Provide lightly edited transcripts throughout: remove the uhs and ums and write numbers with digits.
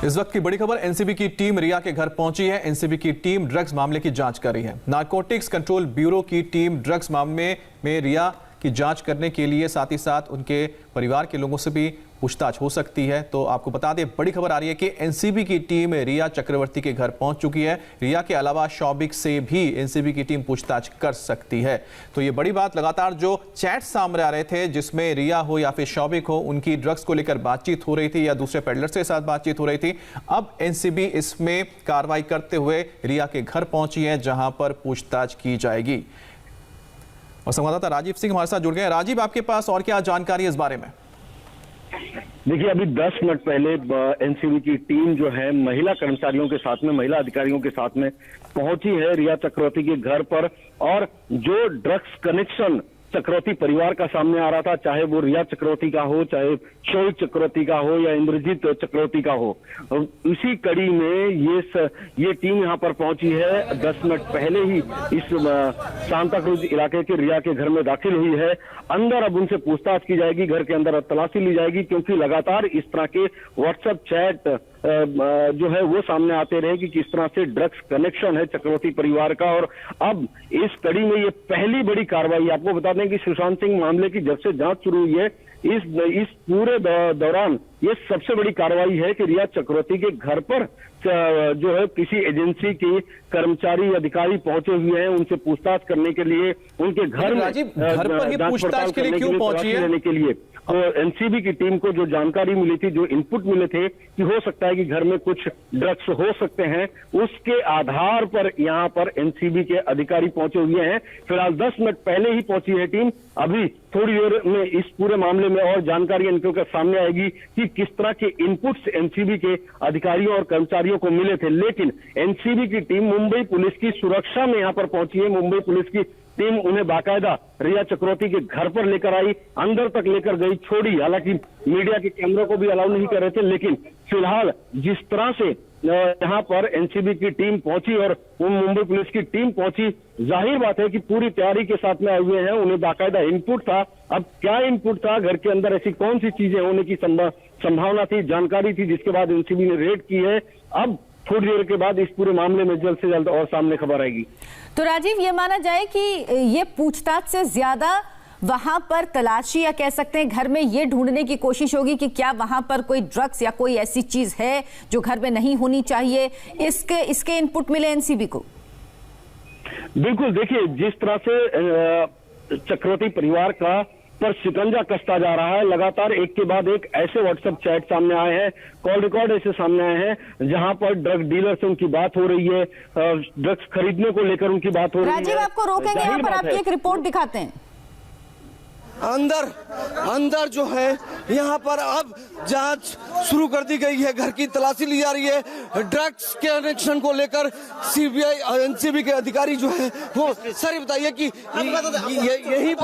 इस वक्त की बड़ी खबर, एनसीबी की टीम रिया के घर पहुंची है। एनसीबी की टीम ड्रग्स मामले की जांच कर रही है। नारकोटिक्स कंट्रोल ब्यूरो की टीम ड्रग्स मामले में रिया की जांच करने के लिए साथ ही साथ उनके परिवार के लोगों से भी पूछताछ हो सकती है। तो आपको बता दें, बड़ी खबर आ रही है कि एनसीबी की टीम रिया चक्रवर्ती के घर पहुंच चुकी है। रिया के अलावा शौबिक से भी एनसीबी की टीम पूछताछ कर सकती है। तो ये बड़ी बात, लगातार जो चैट सामने आ रहे थे जिसमें रिया हो या फिर शौबिक हो, उनकी ड्रग्स को लेकर बातचीत हो रही थी या दूसरे पेडलर्स के साथ बातचीत हो रही थी, अब एनसीबी इसमें कार्रवाई करते हुए रिया के घर पहुंची है जहां पर पूछताछ की जाएगी। और संवाददाता राजीव सिंह हमारे साथ जुड़ गए। राजीव, आपके पास और क्या जानकारी है इस बारे में? देखिए, अभी 10 मिनट पहले एनसीबी की टीम जो है महिला कर्मचारियों के साथ में, महिला अधिकारियों के साथ में पहुंची है रिया चक्रवर्ती के घर पर। और जो ड्रग्स कनेक्शन चक्रवर्ती परिवार का सामने आ रहा था, चाहे वो रिया चक्रवर्ती का हो, चाहे शोभिक चक्रवर्ती का हो या इंद्रजीत चक्रवर्ती का हो, इसी कड़ी में ये टीम यहां पर पहुंची है। 10 मिनट पहले ही इस सांता क्रूज इलाके के रिया के घर में दाखिल हुई है। अंदर अब उनसे पूछताछ की जाएगी, घर के अंदर तलाशी ली जाएगी, क्योंकि लगातार इस तरह के व्हाट्सएप चैट जो है वो सामने आते रहे कि किस तरह से ड्रग्स कनेक्शन है चक्रवर्ती परिवार का। और अब इस कड़ी में ये पहली बड़ी कार्रवाई, आपको बता दें कि सुशांत सिंह मामले की जब से जांच शुरू हुई है, इस पूरे दौरान ये सबसे बड़ी कार्रवाई है कि रिया चक्रवर्ती के घर पर जो है किसी एजेंसी के कर्मचारी अधिकारी पहुंचे हुए हैं उनसे पूछताछ करने के लिए, उनके घर में घर पर ही पूछताछ के लिए क्यों पहुंची है? लेने के लिए तो एनसीबी की टीम को जो जानकारी मिली थी, जो इनपुट मिले थे कि हो सकता है कि घर में कुछ ड्रग्स हो सकते हैं, उसके आधार पर यहां पर एनसीबी के अधिकारी पहुंचे हुए हैं। फिलहाल 10 मिनट पहले ही पहुंची है टीम। अभी थोड़ी देर में इस पूरे मामले में और जानकारी इनके सामने आएगी कि किस तरह के इनपुट्स एनसीबी के अधिकारियों और कर्मचारियों को मिले थे। लेकिन एनसीबी की टीम मुंबई पुलिस की सुरक्षा में यहां पर पहुंची है। मुंबई पुलिस की टीम उन्हें बाकायदा रिया चक्रवर्ती के घर पर लेकर आई, अंदर तक लेकर गई, छोड़ी। हालांकि मीडिया के कैमरों को भी अलाउ नहीं कर रहे थे, लेकिन फिलहाल जिस तरह से यहाँ पर एनसीबी की टीम पहुंची और मुंबई पुलिस की टीम पहुंची, जाहिर बात है कि पूरी तैयारी के साथ में आए हुए हैं। उन्हें बाकायदा इनपुट था। अब क्या इनपुट था, घर के अंदर ऐसी कौन सी चीजें होने की संभावना थी, जानकारी थी, जिसके बाद एनसीबी ने रेड की है। अब थोड़ी देर के बाद इस पूरे मामले में जल्द से जल्द और सामने खबर आएगी। तो राजीव, ये माना जाए कि ये पूछताछ से ज्यादा वहां पर तलाशी या कह सकते हैं घर में ये ढूंढने की कोशिश होगी कि क्या वहां पर कोई ड्रग्स या कोई ऐसी चीज है जो घर में नहीं होनी चाहिए। इसके इनपुट मिले एनसीबी को? बिल्कुल, देखिए जिस तरह से चक्रवर्ती परिवार का पर शिकंजा कसता जा रहा है, लगातार एक के बाद एक ऐसे व्हाट्सएप चैट सामने आए हैं, कॉल रिकॉर्ड ऐसे सामने आए हैं जहां पर ड्रग डीलर से उनकी बात हो रही है, ड्रग्स खरीदने को लेकर उनकी बात हो रही है। राजीव, आपको रोकेंगे यहाँ पर, आपकी एक रिपोर्ट दिखाते हैं। अंदर जो है यहाँ पर अब जांच शुरू कर दी गई है, घर की तलाशी ली जा रही है। ड्रग्स के कनेक्शन को लेकर सीबीआई एनसीबी के अधिकारी जो है वो, सर ये बताइए कि यहीं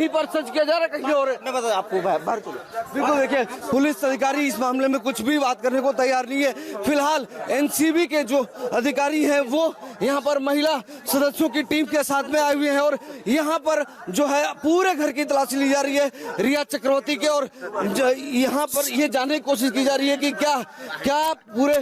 पर सर्च किया जा रहा है कहीं और? मैं बता आपको बाहर चलो। बिल्कुल, देखिए पुलिस अधिकारी इस मामले में कुछ भी बात करने को तैयार नहीं है। फिलहाल एनसीबी के जो अधिकारी हैं वो यहाँ पर महिला सदस्यों की टीम के साथ में आए हुए हैं और यहाँ पर जो है पूरे घर की तलाशी ली जा रही है रिया चक्रवर्ती के। और यहाँ पर ये जानने की कोशिश की जा रही है कि क्या पूरे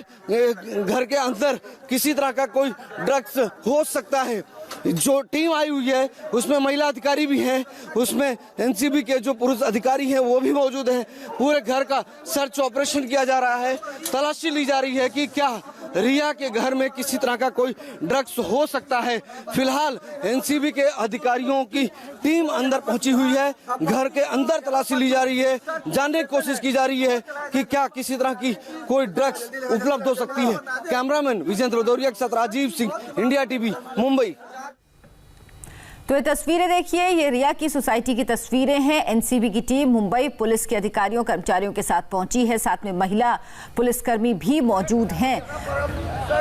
घर के अंदर किसी तरह का कोई ड्रग्स हो सकता है। जो टीम आई हुई है उसमें महिला अधिकारी भी हैं, उसमें एनसीबी के जो पुरुष अधिकारी हैं वो भी मौजूद हैं। पूरे घर का सर्च ऑपरेशन किया जा रहा है, तलाशी ली जा रही है कि क्या रिया के घर में किसी तरह का कोई ड्रग्स हो सकता है। फिलहाल एनसीबी के अधिकारियों की टीम अंदर पहुंची हुई है, घर के अंदर तलाशी ली जा रही है, जानने की कोशिश की जा रही है कि क्या किसी तरह की कोई ड्रग्स उपलब्ध हो सकती है। कैमरामैन विजेंद्र भदौरिया के साथ राजीव सिंह, इंडिया टीवी, मुंबई। तो ये तस्वीरें देखिए, ये रिया की सोसाइटी की तस्वीरें हैं। एनसीबी की टीम मुंबई पुलिस के अधिकारियों कर्मचारियों के साथ पहुंची है, साथ में महिला पुलिसकर्मी भी मौजूद हैं।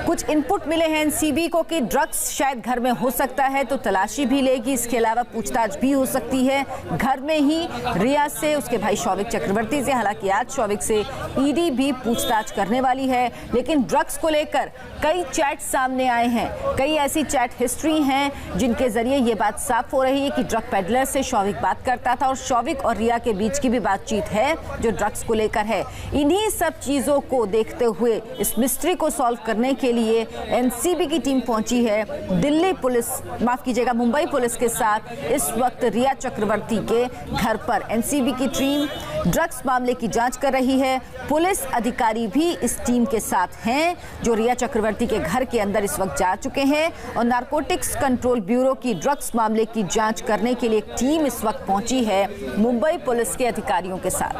कुछ इनपुट मिले हैं एनसीबी को कि ड्रग्स शायद घर में हो सकता है, तो तलाशी भी लेगी। इसके अलावा पूछताछ भी हो सकती है घर में ही रिया से, उसके भाई शौविक चक्रवर्ती से। हालांकि आज शौविक से ईडी भी पूछताछ करने वाली है, लेकिन ड्रग्स को लेकर कई चैट सामने आए हैं। कई ऐसी चैट हिस्ट्री हैं जिनके जरिए ये बात साफ हो रही है कि ड्रग पेडलर से शौविक बात करता था और शौविक और रिया के बीच की भी बातचीत है जो ड्रग्स को लेकर है। इन्हीं सब चीजों को देखते हुए इस मिस्ट्री को सॉल्व करने के लिए एनसीबी की टीम पहुंची है दिल्ली पुलिस, माफ कीजिएगा मुंबई पुलिस के साथ इस वक्त रिया चक्रवर्ती के घर पर। एनसीबी की टीम ड्रग्स मामले की जांच कर रही है। पुलिस अधिकारी भी इस टीम के साथ हैं जो रिया चक्रवर्ती के घर के अंदर इस वक्त जा चुके हैं और नारकोटिक्स कंट्रोल ब्यूरो की ड्रग्स मामले की जांच करने के लिए एक टीम इस वक्त पहुंची है मुंबई पुलिस के अधिकारियों के साथ।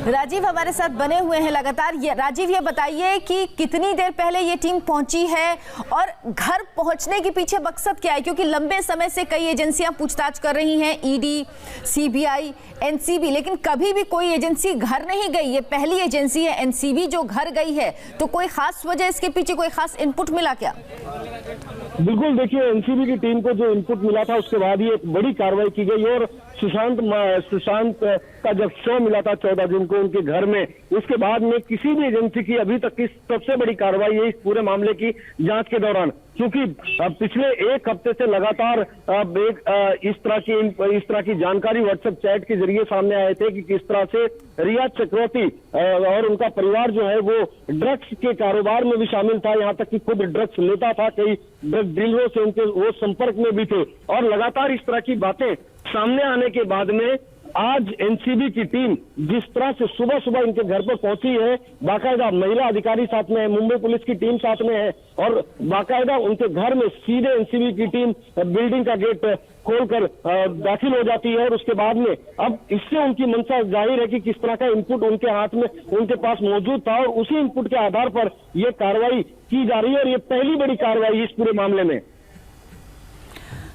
राजीव हमारे साथ बने हुए हैं लगातार। राजीव, ये बताइए कि कितनी देर पहले ये टीम पहुंची है और घर पहुंचने के पीछे मकसद क्या है, क्योंकि लंबे समय से कई एजेंसियां पूछताछ कर रही हैं, ईडी, सीबीआई, एनसीबी, लेकिन कभी भी कोई एजेंसी घर नहीं गई। ये पहली एजेंसी है एनसीबी जो घर गई है, तो कोई खास वजह इसके पीछे, कोई खास इनपुट मिला क्या? बिल्कुल, देखिए एनसीबी की टीम को जो इनपुट मिला था उसके बाद ही एक बड़ी कार्रवाई की गई और सुशांत का जब शव मिला था 14 जून को उनके घर में, उसके बाद में किसी भी एजेंसी की अभी तक की सबसे बड़ी कार्रवाई है इस पूरे मामले की जांच के दौरान, क्योंकि पिछले एक हफ्ते से लगातार इस तरह की जानकारी व्हाट्सएप चैट के जरिए सामने आए थे कि किस तरह से रिया चक्रवर्ती और उनका परिवार जो है वो ड्रग्स के कारोबार में भी शामिल था, यहाँ तक कि खुद ड्रग्स लेता था, कई ड्रग डीलरों से उनके वो संपर्क में भी थे। और लगातार इस तरह की बातें सामने आने के बाद में आज एनसीबी की टीम जिस तरह से सुबह सुबह इनके घर पर पहुंची है, बाकायदा महिला अधिकारी साथ में है, मुंबई पुलिस की टीम साथ में है और बाकायदा उनके घर में सीधे एनसीबी की टीम बिल्डिंग का गेट खोलकर दाखिल हो जाती है और उसके बाद में अब इससे उनकी मंशा जाहिर है कि किस तरह का इनपुट उनके हाथ में उनके पास मौजूद था और उसी इनपुट के आधार पर यह कार्रवाई की जा रही है और ये पहली बड़ी कार्रवाई इस पूरे मामले में।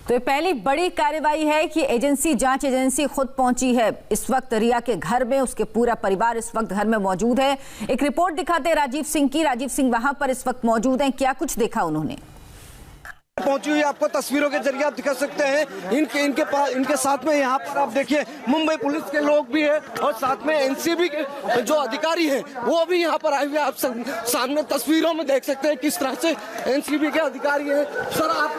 तो ये पहली बड़ी कार्रवाई है कि जांच एजेंसी खुद पहुंची है इस वक्त रिया के घर में, उसके पूरा परिवार इस वक्त घर में मौजूद है। एक रिपोर्ट दिखाते हैं राजीव सिंह की। राजीव सिंह वहां पर इस वक्त मौजूद हैं, क्या कुछ देखा उन्होंने? पहुंची हुई आपको तस्वीरों के जरिए आप दिखा सकते हैं। इनके साथ में यहाँ पर आप देखिए मुंबई पुलिस के लोग भी हैं और साथ में एनसीबी के जो अधिकारी हैं वो भी यहाँ पर आए हुए। आप सामने तस्वीरों में देख सकते हैं किस तरह से एनसीबी के अधिकारी हैं। सर आप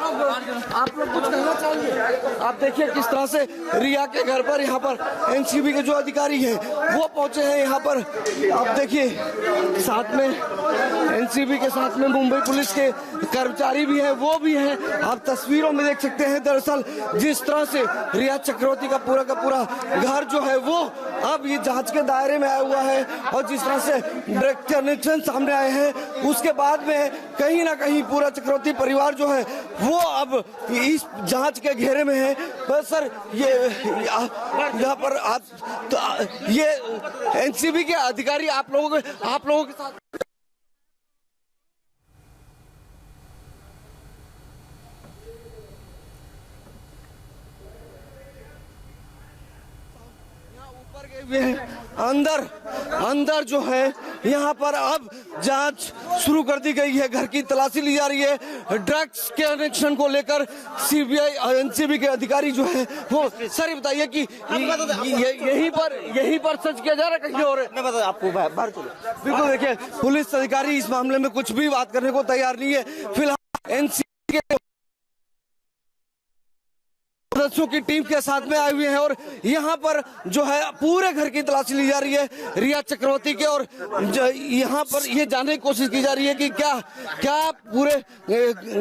लोग कुछ कहना चाहेंगे? आप देखिए किस तरह से रिया के घर पर यहाँ पर एनसीबी के जो अधिकारी हैं वो पहुंचे हैं यहाँ पर। आप देखिए साथ में एनसीबी के साथ में मुंबई पुलिस के कर्मचारी भी हैं, वो भी हैं। आप तस्वीरों में देख सकते हैं दरअसल जिस तरह से रिया चक्रवर्ती का पूरा घर जो है वो अब ये जांच के दायरे में आया हुआ है और जिस तरह से ड्रग कनेक्शन सामने आए हैं उसके बाद में कहीं ना कहीं पूरा चक्रवर्ती परिवार जो है वो अब इस जांच के घेरे में है। बस सर ये यहाँ पर आप ये एनसीबी के अधिकारी आप लोगों के साथ अंदर जो है यहाँ पर अब जांच शुरू कर दी गई है, घर की तलाशी ली जा रही है। ड्रग्स के कनेक्शन को लेकर सीबीआई और एनसीबी के अधिकारी जो है वो सर बताइए कि यहीं पर सर्च किया जा रहा है कहीं और? मैं बता आपको बाहर चलो। बिल्कुल, देखिए पुलिस अधिकारी इस मामले में कुछ भी बात करने को तैयार नहीं है। फिलहाल एनसीबी के सदस्यों की टीम के साथ में आए हुए हैं और यहाँ पर जो है पूरे घर की तलाशी ली जा रही है रिया चक्रवर्ती के और यहाँ पर ये जानने की कोशिश की जा रही है कि क्या पूरे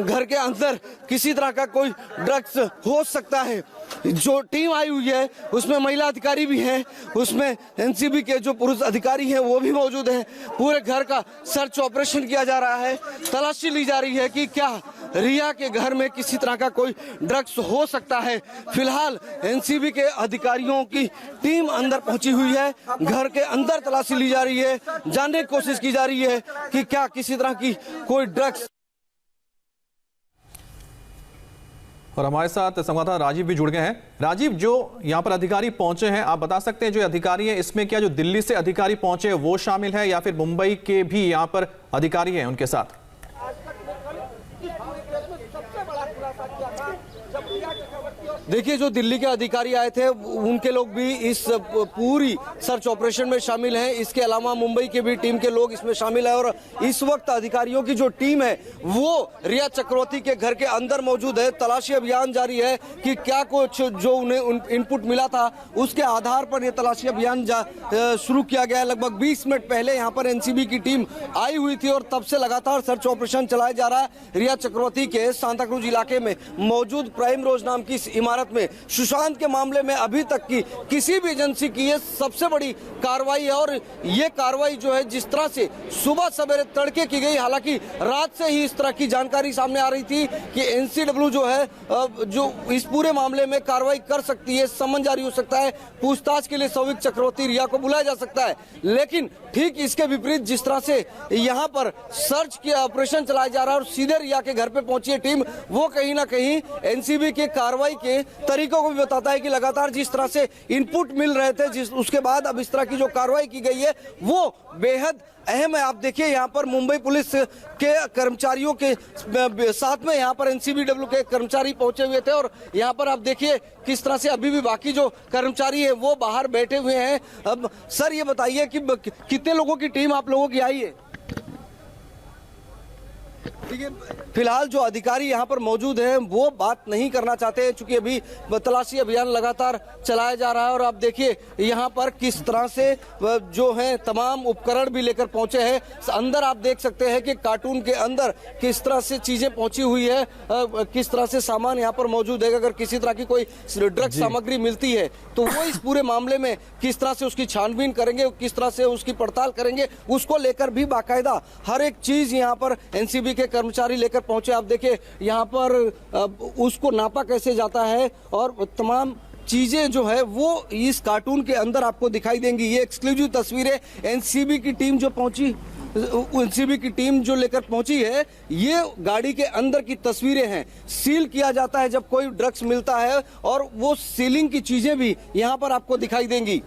घर के अंदर किसी तरह का कोई ड्रग्स हो सकता है। जो टीम आई हुई है उसमें महिला अधिकारी भी हैं, उसमें एनसीबी के जो पुरुष अधिकारी हैं वो भी मौजूद हैं। पूरे घर का सर्च ऑपरेशन किया जा रहा है, तलाशी ली जा रही है कि क्या रिया के घर में किसी तरह का कोई ड्रग्स हो सकता है। फिलहाल एनसीबी के अधिकारियों की टीम अंदर पहुंची हुई है, घर के अंदर तलाशी ली जा रही है, जानने की कोशिश की जा रही है कि क्या किसी तरह की कोई ड्रग्स और हमारे साथ संवाददाता राजीव भी जुड़ गए हैं। राजीव, जो यहाँ पर अधिकारी पहुंचे हैं, आप बता सकते हैं जो अधिकारी हैं इसमें क्या जो दिल्ली से अधिकारी पहुंचे वो शामिल है या फिर मुंबई के भी यहाँ पर अधिकारी हैं उनके साथ? देखिए, जो दिल्ली के अधिकारी आए थे उनके लोग भी इस पूरी सर्च ऑपरेशन में शामिल हैं। इसके अलावा मुंबई के भी टीम के लोग इसमें शामिल हैं और इस वक्त अधिकारियों की जो टीम है वो रिया चक्रवर्ती के घर के अंदर मौजूद है। तलाशी अभियान जारी है कि क्या कुछ जो उन्हें इनपुट मिला था उसके आधार पर यह तलाशी अभियान शुरू किया गया है। लगभग 20 मिनट पहले यहाँ पर एनसीबी की टीम आई हुई थी और तब से लगातार सर्च ऑपरेशन चलाया जा रहा है। रिया चक्रवर्ती के सांताक्रूज इलाके में मौजूद प्राइम रोज नाम की इस इमारत में सुशांत के मामले में अभी तक की किसी भी एजेंसी की ये सबसे बड़ी कार्रवाई है और ये कार्रवाई जो है जिस तरह से सुबह सवेरे तड़के की गई, हालांकि रात से ही इस तरह की जानकारी सामने आ रही थी कि एनसीडब्ल्यू जो है जो इस पूरे मामले में कार्रवाई कर सकती है, समन जारी हो सकता है, पूछताछ के लिए सौविक चक्रवर्ती रिया को बुलाया जा सकता है। लेकिन ठीक इसके विपरीत जिस तरह से यहाँ पर सर्च की ऑपरेशन चलाया जा रहा है और सीधे रिया के घर पे पहुंची है टीम, वो कहीं ना कहीं एनसीबी के कार्रवाई के तरीकों को भी बताता है कि लगातार जिस तरह से इनपुट मिल रहे थे उसके बाद अब इस तरह की जो कार्रवाई की गई है वो बेहद अहम है। आप देखिए यहाँ पर मुंबई पुलिस के कर्मचारियों के साथ में यहाँ पर एनसीबीडब्ल्यू के कर्मचारी पहुंचे हुए थे और यहाँ पर आप देखिए किस तरह से अभी भी बाकी जो कर्मचारी है वो बाहर बैठे हुए हैं। अब सर ये बताइए कि कितने लोगों की टीम आप लोगों की आई है? फिलहाल जो अधिकारी यहाँ पर मौजूद हैं वो बात नहीं करना चाहते हैं चूंकि अभी तलाशी अभियान लगातार चलाया जा रहा है और आप देखिए यहाँ पर किस तरह से जो है तमाम उपकरण भी लेकर पहुंचे हैं। अंदर आप देख सकते हैं कि कार्टून के अंदर किस तरह से चीजें पहुंची हुई है, किस तरह से सामान यहाँ पर मौजूद है। अगर किसी तरह की कोई ड्रग्स सामग्री मिलती है तो वो इस पूरे मामले में किस तरह से उसकी छानबीन करेंगे, किस तरह से उसकी पड़ताल करेंगे, उसको लेकर भी बाकायदा हर एक चीज यहाँ पर एनसीबी के कर्मचारी लेकर पहुंचे। आप देखिए यहाँ पर उसको नापा कैसे जाता है और तमाम चीजें जो है वो इस कार्टून के अंदर आपको दिखाई देंगी। ये एक्सक्लूसिव तस्वीरें एनसीबी की टीम जो पहुंची, एनसीबी की टीम जो लेकर पहुंची है, ये गाड़ी के अंदर की तस्वीरें हैं। सील किया जाता है जब कोई ड्रग्स मिलता है और वो सीलिंग की चीजें भी यहाँ पर आपको दिखाई देंगी।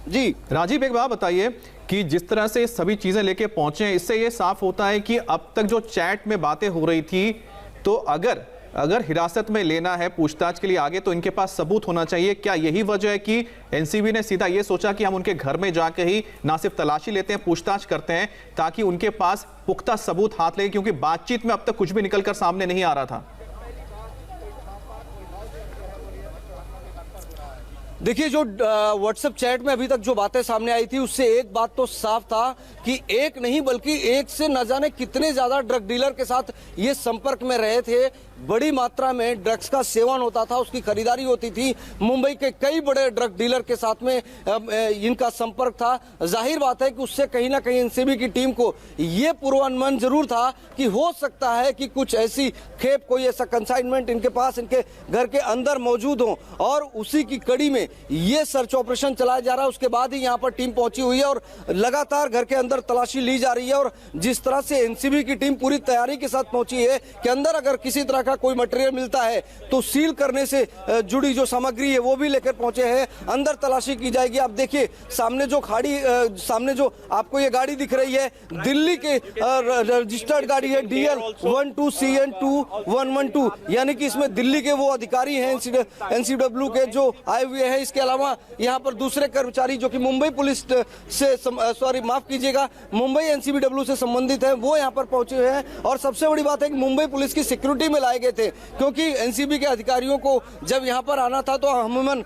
जी राजीव, एक बात बताइए कि जिस तरह से सभी चीजें लेके पहुंचे हैं इससे ये साफ होता है कि अब तक जो चैट में बातें हो रही थी तो अगर हिरासत में लेना है पूछताछ के लिए आगे तो इनके पास सबूत होना चाहिए। क्या यही वजह है कि एनसीबी ने सीधा ये सोचा कि हम उनके घर में जाकर ही ना सिर्फ तलाशी लेते हैं, पूछताछ करते हैं ताकि उनके पास पुख्ता सबूत हाथ लगे, क्योंकि बातचीत में अब तक कुछ भी निकलकर सामने नहीं आ रहा था? देखिए, जो व्हाट्सएप चैट में अभी तक जो बातें सामने आई थी उससे एक बात तो साफ था कि एक नहीं बल्कि एक से न जाने कितने ज्यादा ड्रग डीलर के साथ ये संपर्क में रहे थे। बड़ी मात्रा में ड्रग्स का सेवन होता था, उसकी खरीदारी होती थी। मुंबई के कई बड़े ड्रग डीलर के साथ में इनका संपर्क था। जाहिर बात है कि उससे कहीं ना कहीं एनसीबी की टीम को ये पूर्वानुमान जरूर था कि हो सकता है कि कुछ ऐसी खेप, कोई ऐसा कंसाइनमेंट इनके पास, इनके घर के अंदर मौजूद हो और उसी की कड़ी में ये सर्च ऑपरेशन चलाया जा रहा है। उसके बाद ही यहाँ पर टीम पहुंची हुई है और लगातार घर के अंदर तलाशी ली जा रही है और जिस तरह से एनसीबी की टीम पूरी तैयारी के साथ पहुंची है कि अंदर अगर किसी तरह का कोई मटेरियल मिलता है तो सील करने से जुड़ी जो सामग्री है वो भी लेकर पहुंचे हैं। अंदर तलाशी की जाएगी। आप देखिए सामने जो सामने जो आपको ये गाड़ी दिख रही है, दिल्ली के रजिस्टर्ड गाड़ी है DL 12CN2112, यानी कि इसमें दिल्ली के वो अधिकारी हैं एनसीडब्ल्यू के जो आए हुए हैं। इसके अलावा यहाँ पर दूसरे कर्मचारी जो कि मुंबई पुलिस से माफ कीजिएगा, मुंबई एनसीबीडब्ल्यू से संबंधित है, वो यहाँ पर पहुंचे हुए हैं। और सबसे बड़ी बात है कि मुंबई पुलिस की सिक्योरिटी में लाए गए थे, क्योंकि एनसीबी के अधिकारियों को जब यहाँ पर आना था तो हमें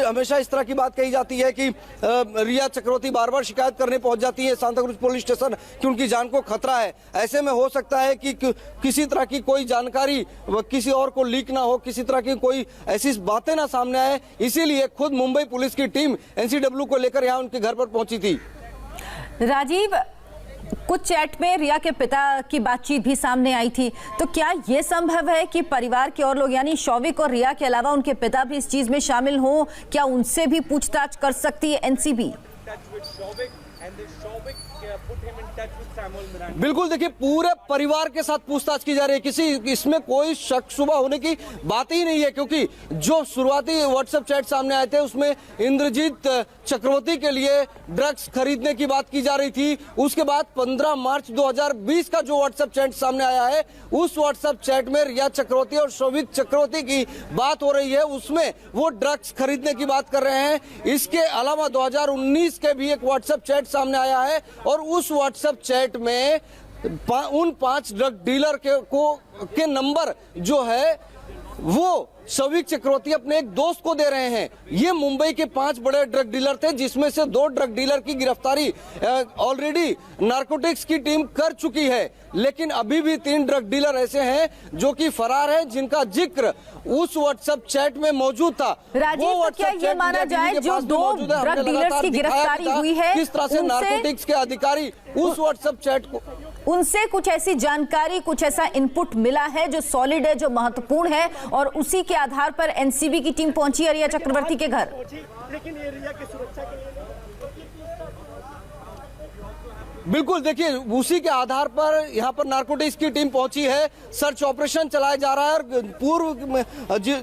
हमेशा इस तरह की बात कही जाती है कि रिया चक्रवर्ती बार बार शिकायत करने पहुंच जाती है सांताक्रूज पुलिस स्टेशन कि उनकी जान को खतरा है। ऐसे में हो सकता है कि किसी तरह की कोई जानकारी किसी और को लीक ना हो, किसी तरह की कोई ऐसी बातें ना सामने आए, इसीलिए खुद मुंबई पुलिस की टीम एनसीडब्ल्यू को लेकर यहाँ उनके घर पर पहुंची थी। राजीव, कुछ चैट में रिया के पिता की बातचीत भी सामने आई थी, तो क्या यह संभव है कि परिवार के और लोग यानी शौविक और रिया के अलावा उनके पिता भी इस चीज में शामिल हों? क्या उनसे भी पूछताछ कर सकती है एनसीबी? बिल्कुल, देखिए पूरे परिवार के साथ पूछताछ की जा रही है, किसी इसमें कोई शक शुबा होने की बात ही नहीं है, क्योंकि जो शुरुआती व्हाट्सएप चैट सामने आए थे उसमें इंद्रजीत चक्रवर्ती के लिए ड्रग्स खरीदने की बात की जा रही थी। उसके बाद 15 मार्च 2020 का जो व्हाट्सएप चैट सामने आया है, उस व्हाट्सएप चैट में रिया चक्रवर्ती और शोभिक चक्रवर्ती की बात हो रही है, उसमें वो ड्रग्स खरीदने की बात कर रहे हैं। इसके अलावा 2019 के भी एक व्हाट्सएप चैट सामने आया है और उस व्हाट्सएप चैट में उन 5 ड्रग डीलर के नंबर जो है वो शोभिक चक्रवर्ती अपने एक दोस्त को दे रहे हैं। ये मुंबई के 5 बड़े ड्रग डीलर थे, जिसमें से 2 ड्रग डीलर की गिरफ्तारी ऑलरेडी नारकोटिक्स की टीम कर चुकी है, लेकिन अभी भी 3 ड्रग डीलर ऐसे हैं जो कि फरार हैं, जिनका जिक्र उस व्हाट्सएप चैट में मौजूद था। राजीव, तो क्या ये माना जाए जो 2 ड्रग डीलर्स की गिरफ्तारी हुई है, किस तरह से नारकोटिक्स के अधिकारी उस व्हाट्सएप चैट को, उनसे कुछ ऐसी जानकारी, कुछ ऐसा इनपुट मिला है जो सॉलिड है, जो महत्वपूर्ण है, और उसी के आधार पर एनसीबी की टीम पहुंची है रिया चक्रवर्ती के घर? लेकिन ये रिया की सुरक्षा के लिए बिल्कुल, देखिए उसी के आधार पर यहाँ पर नारकोटिक्स की टीम पहुंची है, सर्च ऑपरेशन चलाया जा रहा है। और पूर्व में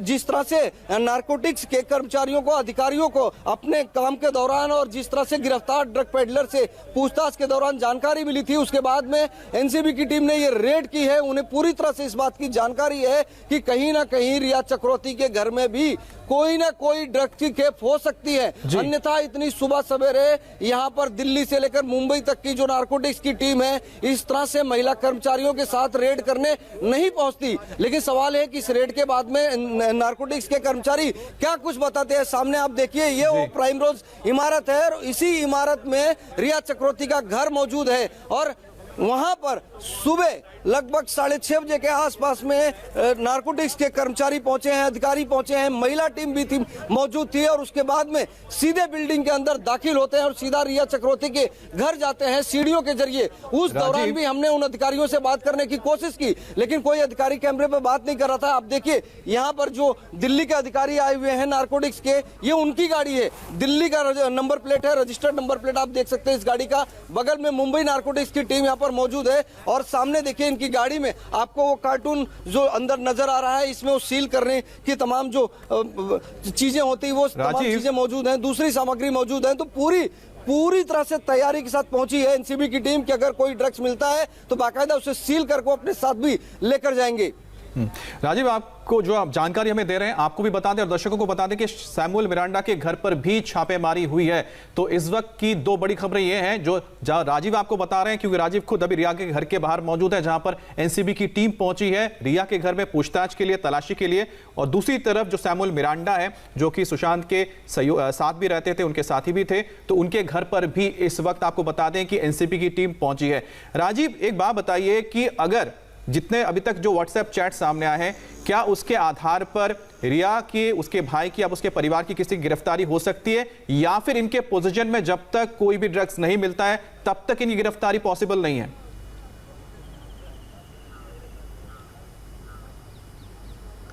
जिस तरह से नारकोटिक्स के कर्मचारियों को, अधिकारियों को अपने काम के दौरान और जिस तरह से गिरफ्तार ड्रग पेडलर से पूछताछ के दौरान जानकारी मिली थी, उसके बाद में एनसीबी की टीम ने ये रेड की है। उन्हें पूरी तरह से इस बात की जानकारी है कि कहीं ना कहीं रिया चक्रवर्ती के घर में भी कोई ना कोई ड्रग की खेप हो सकती है, अन्यथा इतनी सुबह सवेरे यहाँ पर दिल्ली से लेकर मुंबई तक की जो नारकोटिक्स की टीम है इस तरह से महिला कर्मचारियों के साथ रेड करने नहीं पहुंचती। लेकिन सवाल है कि इस रेड के बाद में नारकोटिक्स के कर्मचारी क्या कुछ बताते हैं। सामने आप देखिए, ये वो प्राइम रोज इमारत है और इसी इमारत में रिया चक्रवर्ती का घर मौजूद है और वहां पर सुबह लगभग 6:30 बजे के आसपास में नारकोटिक्स के कर्मचारी पहुंचे हैं, अधिकारी पहुंचे हैं, महिला टीम भी थी मौजूद थी और उसके बाद में सीधे बिल्डिंग के अंदर दाखिल होते हैं और सीधा रिया चक्रवर्ती के घर जाते हैं सीढ़ियों के जरिए। उस दौरान भी हमने उन अधिकारियों से बात करने की कोशिश की, लेकिन कोई अधिकारी कैमरे पर बात नहीं कर रहा था। आप देखिए यहाँ पर जो दिल्ली के अधिकारी आए हुए हैं नारकोटिक्स के, ये उनकी गाड़ी है, दिल्ली का नंबर प्लेट है, रजिस्टर्ड नंबर प्लेट आप देख सकते हैं इस गाड़ी का। बगल में मुंबई नारकोटिक्स की टीम यहाँ पर मौजूद है और सामने देखिए इनकी गाड़ी में आपको वो कार्टून जो अंदर नजर आ रहा है, इसमें वो सील करने की तमाम जो चीजें होती है वो तमाम चीजें मौजूद हैं, दूसरी सामग्री मौजूद है। तो पूरी तरह से तैयारी के साथ पहुंची है एनसीबी की टीम कि अगर कोई ड्रग्स मिलता है तो बाकायदा उसे सील करके अपने साथ भी लेकर जाएंगे। राजीव, आपको जो आप जानकारी हमें दे रहे हैं, आपको भी बता दें और दर्शकों को बता दें कि सैमुअल मिरांडा के घर पर भी छापेमारी हुई है। तो इस वक्त की 2 बड़ी खबरें ये हैं जो राजीव आपको बता रहे हैं, क्योंकि राजीव खुद अभी रिया के घर के बाहर मौजूद है, जहां पर एनसीबी की टीम पहुंची है रिया के घर में पूछताछ के लिए, तलाशी के लिए। और दूसरी तरफ जो सैमुअल मिरांडा है, जो कि सुशांत के साथ भी रहते थे, उनके साथी भी थे, तो उनके घर पर भी इस वक्त आपको बता दें कि एनसीबी की टीम पहुंची है। राजीव, एक बात बताइए कि अगर जितने अभी तक जो व्हाट्सएप चैट सामने आए हैं, क्या उसके आधार पर रिया के, उसके भाई की, अब उसके परिवार की किसी की गिरफ्तारी हो सकती है, या फिर इनके पोजीशन में जब तक कोई भी ड्रग्स नहीं मिलता है तब तक इनकी गिरफ्तारी पॉसिबल नहीं है?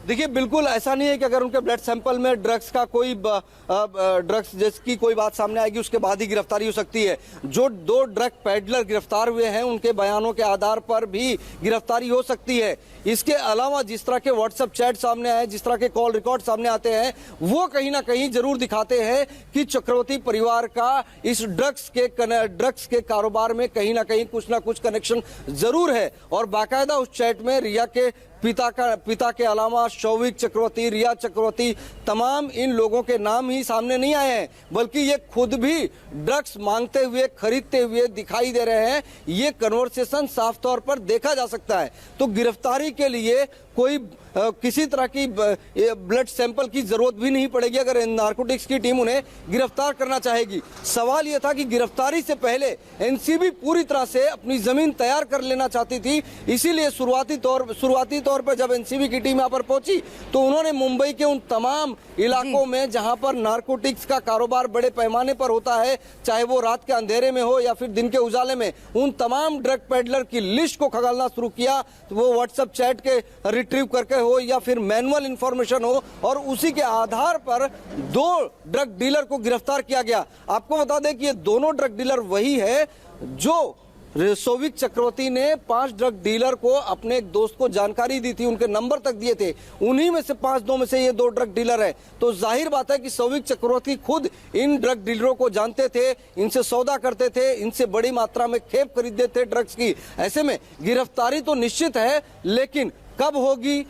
देखिए बिल्कुल ऐसा नहीं है कि अगर उनके ब्लड सैंपल में ड्रग्स का कोई ड्रग्स जिसकी कोई बात सामने आएगी उसके बाद ही गिरफ्तारी हो सकती है। जो 2 ड्रग पेडलर गिरफ्तार हुए हैं उनके बयानों के आधार पर भी गिरफ्तारी हो सकती है। इसके अलावा जिस तरह के व्हाट्सएप चैट सामने आए, जिस तरह के कॉल रिकॉर्ड सामने आते हैं, वो कहीं ना कहीं जरूर दिखाते हैं कि चक्रवर्ती परिवार का इस ड्रग्स के कारोबार में कहीं ना कहीं कुछ ना कुछ कनेक्शन जरूर है। और बाकायदा उस चैट में रिया के पिता के अलावा शोभिक चक्रवर्ती, रिया चक्रवर्ती, तमाम इन लोगों के नाम ही सामने नहीं आए हैं, बल्कि ये खुद भी ड्रग्स मांगते हुए, खरीदते हुए दिखाई दे रहे हैं। ये कन्वर्सेशन साफ तौर पर देखा जा सकता है। तो गिरफ्तारी के लिए कोई किसी तरह की ब्लड सैंपल की जरूरत भी नहीं पड़ेगी अगर नारकोटिक्स की टीम उन्हें गिरफ्तार करना चाहेगी। सवाल यह था कि गिरफ्तारी से पहले एनसीबी पूरी तरह से अपनी जमीन तैयार कर लेना चाहती थी, इसीलिए शुरुआती तौर पर जब एनसीबी की टीम यहाँ पर पहुंची तो उन्होंने मुंबई के उन तमाम इलाकों में जहां पर नारकोटिक्स का कारोबार बड़े पैमाने पर होता है, चाहे वो रात के अंधेरे में हो या फिर दिन के उजाले में, उन तमाम ड्रग पेडलर की लिस्ट को खंगालना शुरू किया। तो वो व्हाट्सएप चैट के रिट्रीव करके हो या फिर मैनुअल इंफॉर्मेशन हो, और उसी के आधार पर 2 ड्रग डीलर को गिरफ्तार किया गया। आपको बता दें कि ये दोनों ड्रग डीलर वही है जो शौविक चक्रवर्ती ने 5 ड्रग डीलर को अपने एक दोस्त को जानकारी दी थी, उनके नंबर तक दिए थे, उन्हीं में से 5 में से ये 2 ड्रग डीलर है। तो जाहिर बात है कि शौविक चक्रवर्ती खुद इन ड्रग डीलरों को जानते थे, इनसे सौदा करते थे, इनसे बड़ी मात्रा में खेप खरीदते थे ड्रग्स की। ऐसे में गिरफ्तारी तो निश्चित है, लेकिन कब होगी,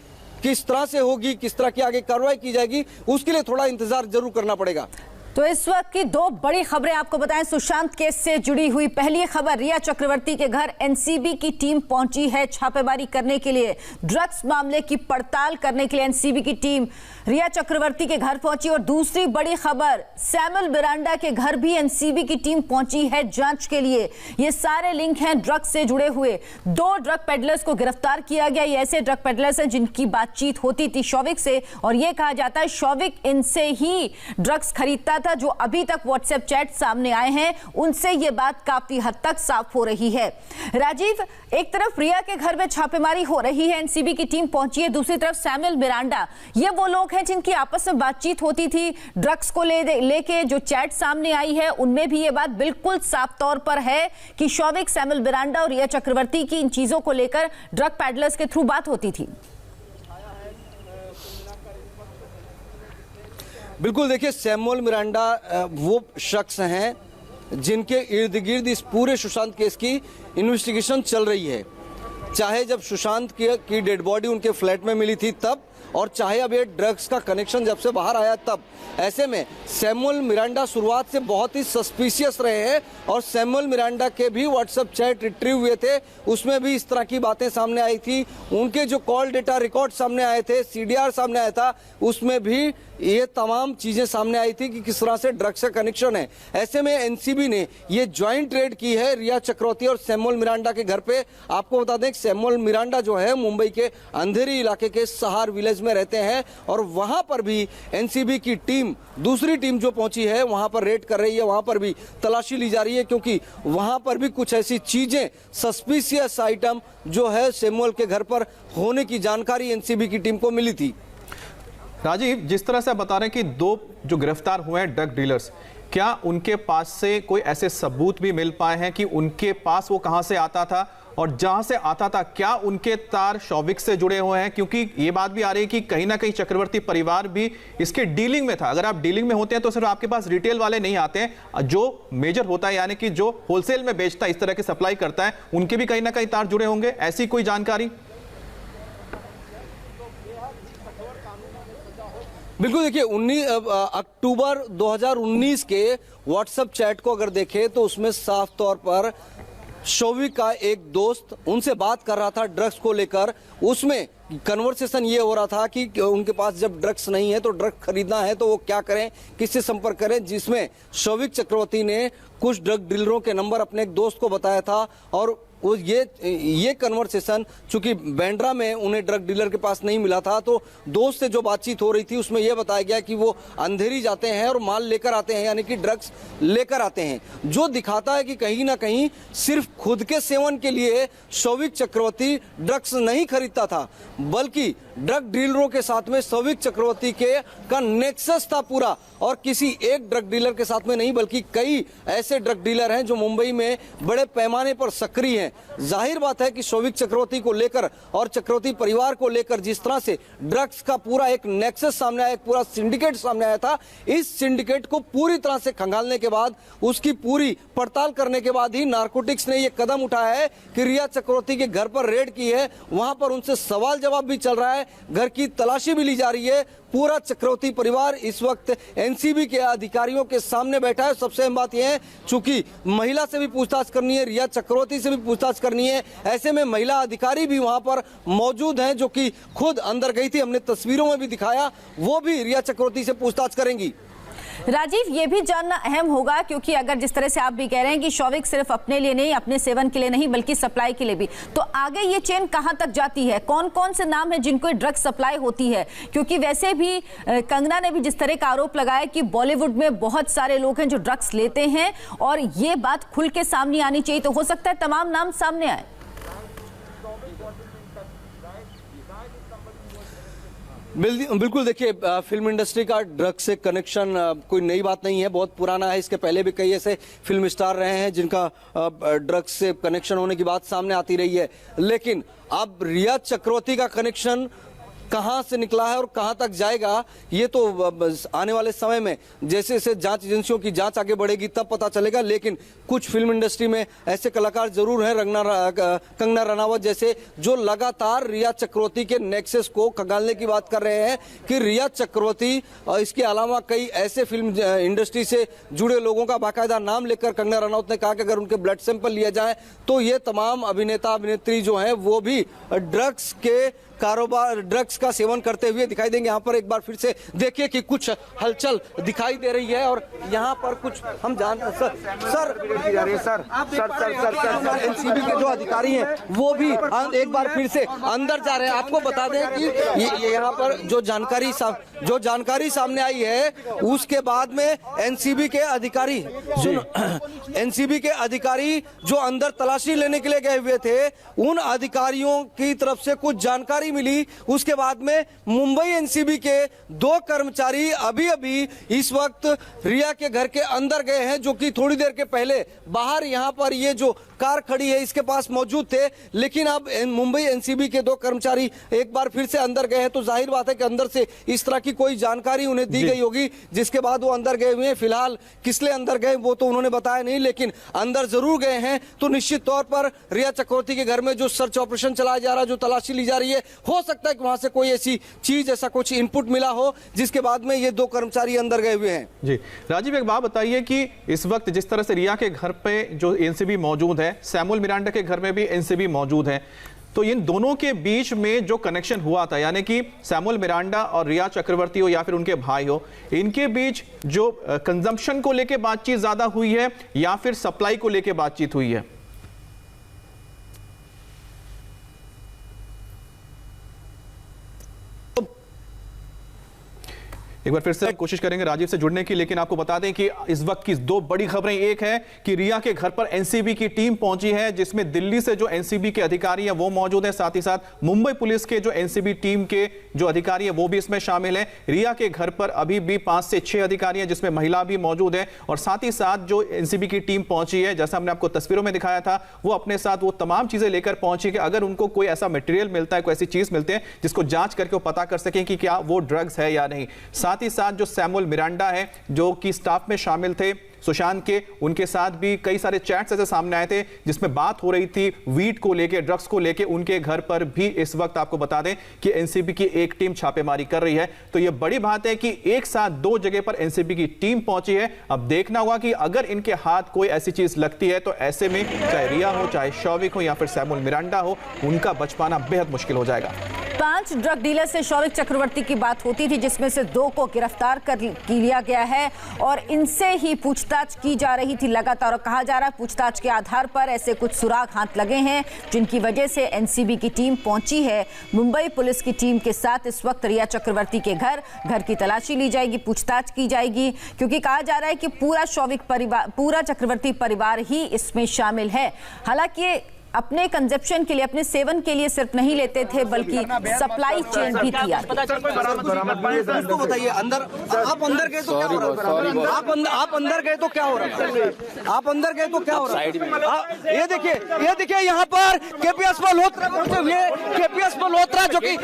किस तरह से होगी, किस तरह की आगे कार्रवाई की जाएगी, उसके लिए थोड़ा इंतजार जरूर करना पड़ेगा। तो इस वक्त की 2 बड़ी खबरें आपको बताएं सुशांत केस से जुड़ी हुई। पहली खबर, रिया चक्रवर्ती के घर एनसीबी की टीम पहुंची है छापेमारी करने के लिए, ड्रग्स मामले की पड़ताल करने के लिए एनसीबी की टीम रिया चक्रवर्ती के घर पहुंची। और दूसरी बड़ी खबर, सैमुअल मिरांडा के घर भी एनसीबी की टीम पहुंची है जांच के लिए। ये सारे लिंक हैं ड्रग्स से जुड़े हुए। 2 ड्रग पेडलर्स को गिरफ्तार किया गया। ये ऐसे ड्रग पेडलर्स हैं जिनकी बातचीत होती थी शौविक से, और ये कहा जाता है शौविक इनसे ही ड्रग्स खरीदता था। जो अभी तक व्हाट्सएप चैट सामने आए हैं उनसे ये बात काफी हद तक साफ हो रही है। राजीव, एक तरफ रिया के घर में छापेमारी हो रही है, एनसीबी की टीम पहुंची है, दूसरी तरफ सैमुअल मिरांडा, ये वो लोग हैं जिनकी आपस में बातचीत होती थी ड्रग्स को लेके जो चैट सामने आई है उनमें भी ये बात बिल्कुल साफ तौर पर है कि शौविक, सैमुअल मिरांडा और रिया चक्रवर्ती की इन चीजों को लेकर ड्रग पैडलर्स के थ्रू बात होती थी। बिल्कुल, देखिए सैमुअल मिरांडा वो शख्स हैं जिनके इर्द गिर्द इस पूरे सुशांत केस की इन्वेस्टिगेशन चल रही है। चाहे जब सुशांत की डेड बॉडी उनके फ्लैट में मिली थी तब, और चाहे अब ये ड्रग्स का कनेक्शन जब से बाहर आया तब। ऐसे में सैमुअल मिरांडा शुरुआत से बहुत ही सस्पिशियस रहे हैं, और सैमुअल मिरांडा के भी व्हाट्सएप चैट रिट्रीव हुए थे, उसमें भी इस तरह की बातें सामने आई थी। उनके जो कॉल डेटा रिकॉर्ड सामने आए थे, सीडीआर सामने आया था, उसमें भी ये तमाम चीजें सामने आई थी कि किस तरह से ड्रग्स का कनेक्शन है। ऐसे में एनसीबी ने ये ज्वाइंट रेड की है रिया चक्रवर्ती और सैमुअल मिरांडा के घर पे। आपको बता दें कि सैमुअल मिरांडा जो है मुंबई के अंधेरी इलाके के सहार विलेज में रहते हैं, और वहां पर भी एनसीबी की टीम, दूसरी टीम जो पहुंची है वहां पर रेड कर रही है, वहां पर भी तलाशी ली जा रही है, क्योंकि वहां पर भी कुछ ऐसी चीजें, सस्पिशियस आइटम जो है सैमुअल के घर पर होने की जानकारी एनसीबी की टीम को मिली थी। राजीव, जिस तरह से आप बता रहे हैं कि 2 जो गिरफ्तार हुए हैं ड्रग डीलर्स, क्या उनके पास से कोई ऐसे सबूत भी मिल पाए हैं कि उनके पास वो कहां से आता था, और जहां से आता था क्या उनके तार शौविक से जुड़े हुए हैं? क्योंकि ये बात भी आ रही है कि कहीं ना कहीं चक्रवर्ती परिवार भी इसके डीलिंग में था। अगर आप डीलिंग में होते हैं तो सिर्फ आपके पास रिटेल वाले नहीं आते हैं, जो मेजर होता है यानी कि जो होलसेल में बेचता है, इस तरह की सप्लाई करता है, उनके भी कहीं ना कहीं तार जुड़े होंगे, ऐसी कोई जानकारी? बिल्कुल, देखिए 19 अक्टूबर 2019 के व्हाट्सएप चैट को अगर देखें तो उसमें साफ तौर पर शौविक का एक दोस्त उनसे बात कर रहा था ड्रग्स को लेकर। उसमें कन्वर्सेशन ये हो रहा था कि उनके पास जब ड्रग्स नहीं है तो ड्रग्स खरीदना है तो वो क्या करें, किससे संपर्क करें, जिसमें शौविक चक्रवर्ती ने कुछ ड्रग डीलरों के नंबर अपने एक दोस्त को बताया था। और वो ये कन्वर्सेशन चूंकि बैंड्रा में उन्हें ड्रग डीलर के पास नहीं मिला था, तो दोस्त से जो बातचीत हो रही थी उसमें यह बताया गया कि वो अंधेरी जाते हैं और माल लेकर आते हैं, यानी कि ड्रग्स लेकर आते हैं, जो दिखाता है कि कहीं ना कहीं सिर्फ खुद के सेवन के लिए शौविक चक्रवर्ती ड्रग्स नहीं खरीदता था, बल्कि ड्रग डीलरों के साथ में शौविक चक्रवर्ती का नेक्सस था पूरा। और किसी एक ड्रग डीलर के साथ में नहीं, बल्कि कई ऐसे ड्रग डीलर हैं जो मुंबई में बड़े पैमाने पर सक्रिय हैं। जाहिर बात है कि शौविक चक्रवर्ती को लेकर और चक्रवर्ती परिवार को लेकर जिस तरह से ड्रग्स का पूरा एक नेक्सस सामने आया, एक पूरा सिंडिकेट सामने आया था, इस सिंडिकेट को पूरी तरह से खंगालने के बाद, उसकी पूरी पड़ताल करने के बाद ही नारकोटिक्स ने यह कदम उठाया है कि रिया चक्रवर्ती के घर पर रेड की है। वहां पर उनसे सवाल जवाब भी चल रहा है, घर की तलाशी भी ली जा रही है। पूरा चक्रवर्ती परिवार इस वक्त एनसीबी के अधिकारियों के सामने बैठा है। सबसे अहम बात यह है, चूंकि महिला से भी पूछताछ करनी है, रिया चक्रवर्ती से भी पूछताछ करनी है, ऐसे में महिला अधिकारी भी वहां पर मौजूद हैं जो कि खुद अंदर गई थी, हमने तस्वीरों में भी दिखाया, वो भी रिया चक्रवर्ती से पूछताछ करेंगी। राजीव, ये भी जानना अहम होगा, क्योंकि अगर जिस तरह से आप भी कह रहे हैं कि शौविक सिर्फ अपने लिए नहीं, अपने सेवन के लिए नहीं, बल्कि सप्लाई के लिए भी, तो आगे ये चेन कहां तक जाती है? कौन कौन से नाम है जिनको ड्रग्स सप्लाई होती है? क्योंकि वैसे भी कंगना ने भी जिस तरह का आरोप लगाया कि बॉलीवुड में बहुत सारे लोग हैं जो ड्रग्स लेते हैं, और ये बात खुल के सामने आनी चाहिए, तो हो सकता है तमाम नाम सामने आए। बिल्कुल देखिए, फिल्म इंडस्ट्री का ड्रग्स से कनेक्शन कोई नई बात नहीं है, बहुत पुराना है। इसके पहले भी कई ऐसे फिल्म स्टार रहे हैं जिनका ड्रग्स से कनेक्शन होने की बात सामने आती रही है, लेकिन अब रिया चक्रवर्ती का कनेक्शन कहां से निकला है और कहां तक जाएगा, ये तो आने वाले समय में जैसे जैसे जांच एजेंसियों की जांच आगे बढ़ेगी तब पता चलेगा। लेकिन कुछ फिल्म इंडस्ट्री में ऐसे कलाकार जरूर हैं, कंगना रनावत जैसे, जो लगातार रिया चक्रवर्ती के नेक्सस को खंगालने की बात कर रहे हैं कि रिया चक्रवर्ती और इसके अलावा कई ऐसे फिल्म इंडस्ट्री से जुड़े लोगों का बाकायदा नाम लेकर कंगना रनावत ने कहा कि अगर उनके ब्लड सैंपल लिया जाए तो ये तमाम अभिनेता अभिनेत्री जो हैं वो भी ड्रग्स के कारोबार, ड्रग्स का सेवन करते हुए दिखाई देंगे। यहाँ पर एक बार फिर से देखिए कि कुछ हलचल दिखाई दे रही है और यहाँ पर कुछ हम सर एनसीबी के जो अधिकारी हैं वो भी एक बार फिर से अंदर जा रहे हैं। आपको बता दें कि ये यहाँ पर जो जानकारी सामने आई है उसके बाद में एनसीबी के अधिकारी जो अंदर तलाशी लेने के लिए गए हुए थे, उन अधिकारियों की तरफ से कुछ जानकारी मिली। उसके बाद में मुंबई एनसीबी के 2 कर्मचारी अभी इस वक्त रिया के घर के अंदर गए हैं, जो कि थोड़ी देर के पहले बाहर यहां पर ये जो कार खड़ी है इसके पास मौजूद थे। लेकिन अब मुंबई एनसीबी के 2 कर्मचारी एक बार फिर से अंदर गए हैं, तो जाहिर बात है कि अंदर से इस तरह की कोई जानकारी उन्हें दी गई होगी, जिसके बाद वो अंदर गए हुए हैं। फिलहाल किस लिए अंदर गए वो तो उन्होंने बताया नहीं, लेकिन अंदर जरूर गए हैं। तो निश्चित तौर पर रिया चक्रवर्ती के घर में जो सर्च ऑपरेशन चलाया जा रहा है, जो तलाशी ली जा रही है, हो सकता है कि वहां से कोई ऐसी चीज, ऐसा कुछ इनपुट मिला हो जिसके बाद में ये 2 कर्मचारी अंदर गए हुए हैं। जी राजीव, एक बात बताइए कि इस वक्त जिस तरह से रिया के घर पे जो एनसीबी मौजूद है, सैमुअल मिरांडा के घर में भी एनसीबी मौजूद है, तो इन दोनों के बीच में जो कनेक्शन हुआ था, यानी कि सैमुअल मिरांडा और रिया चक्रवर्ती हो या फिर उनके भाई हो, इनके बीच जो कंजम्पशन को लेकर बातचीत ज्यादा हुई है या फिर सप्लाई को लेकर बातचीत हुई है? एक बार फिर से कोशिश करेंगे राजीव से जुड़ने की, लेकिन आपको बता दें कि इस वक्त की 2 बड़ी खबरें। एक है कि रिया के घर पर एनसीबी की टीम पहुंची है, जिसमें दिल्ली से जो एनसीबी के अधिकारी हैं वो मौजूद हैं, साथ ही साथ मुंबई पुलिस के जो एनसीबी टीम के जो अधिकारी हैं वो भी इसमें शामिल हैं। रिया के घर पर अभी भी 5 से 6 अधिकारी हैं, जिसमें महिला भी मौजूद है, और साथ ही साथ जो एनसीबी की टीम पहुंची है, जैसा हमने आपको तस्वीरों में दिखाया था, वो अपने साथ वो तमाम चीजें लेकर पहुंची कि अगर उनको कोई ऐसा मटेरियल मिलता है, कोई ऐसी चीज मिलती है जिसको जांच करके वो पता कर सकें कि क्या वो ड्रग्स है या नहीं। साथ ही साथ जो सैमुअल मिरांडा है, जो कि स्टाफ में शामिल थे सुशांत के, उनके साथ भी कई सारे चैट्स ऐसे सामने आए थे जिसमें बात हो रही थी वीट को लेके, ड्रग्स को लेके। उनके घर पर भी इस वक्त आपको बता दें कि एनसीबी की एक टीम छापेमारी कर रही है। तो यह बड़ी बात है कि एक साथ 2 जगह पर एनसीबी की टीम पहुंची है। अब देखना होगा कि अगर इनके हाथ कोई ऐसी चीज लगती है तो ऐसे में चाहे रिया हो, चाहे शौविक हो या फिर सैमुअल मिरांडा हो, उनका बच पाना बेहद मुश्किल हो जाएगा। 5 ड्रग डीलर से शौविक चक्रवर्ती की बात होती थी, जिसमें से 2 को गिरफ्तार कर लिया गया है और इनसे ही पूछताछ की जा रही थी लगातार। और कहा जा रहा है पूछताछ के आधार पर ऐसे कुछ सुराग हाथ लगे हैं जिनकी वजह से एनसीबी की टीम पहुंची है मुंबई पुलिस की टीम के साथ। इस वक्त रिया चक्रवर्ती के घर की तलाशी ली जाएगी, पूछताछ की जाएगी, क्योंकि कहा जा रहा है कि पूरा चक्रवर्ती परिवार ही इसमें शामिल है। हालांकि अपने कंजप्शन के लिए, अपने सेवन के लिए सिर्फ नहीं लेते थे, बल्कि सप्लाई चेन भी थी। उसको बताइए, अंदर आप अंदर गए तो क्या हो रहा है? आप अंदर गए तो क्या हो रहा है? आप अंदर गए तो क्या हो रहा है? ये देखिए यहाँ पर केपीएस मल्होत्रा पहुंचे हुए। केपीएस मल्होत्रा जो कि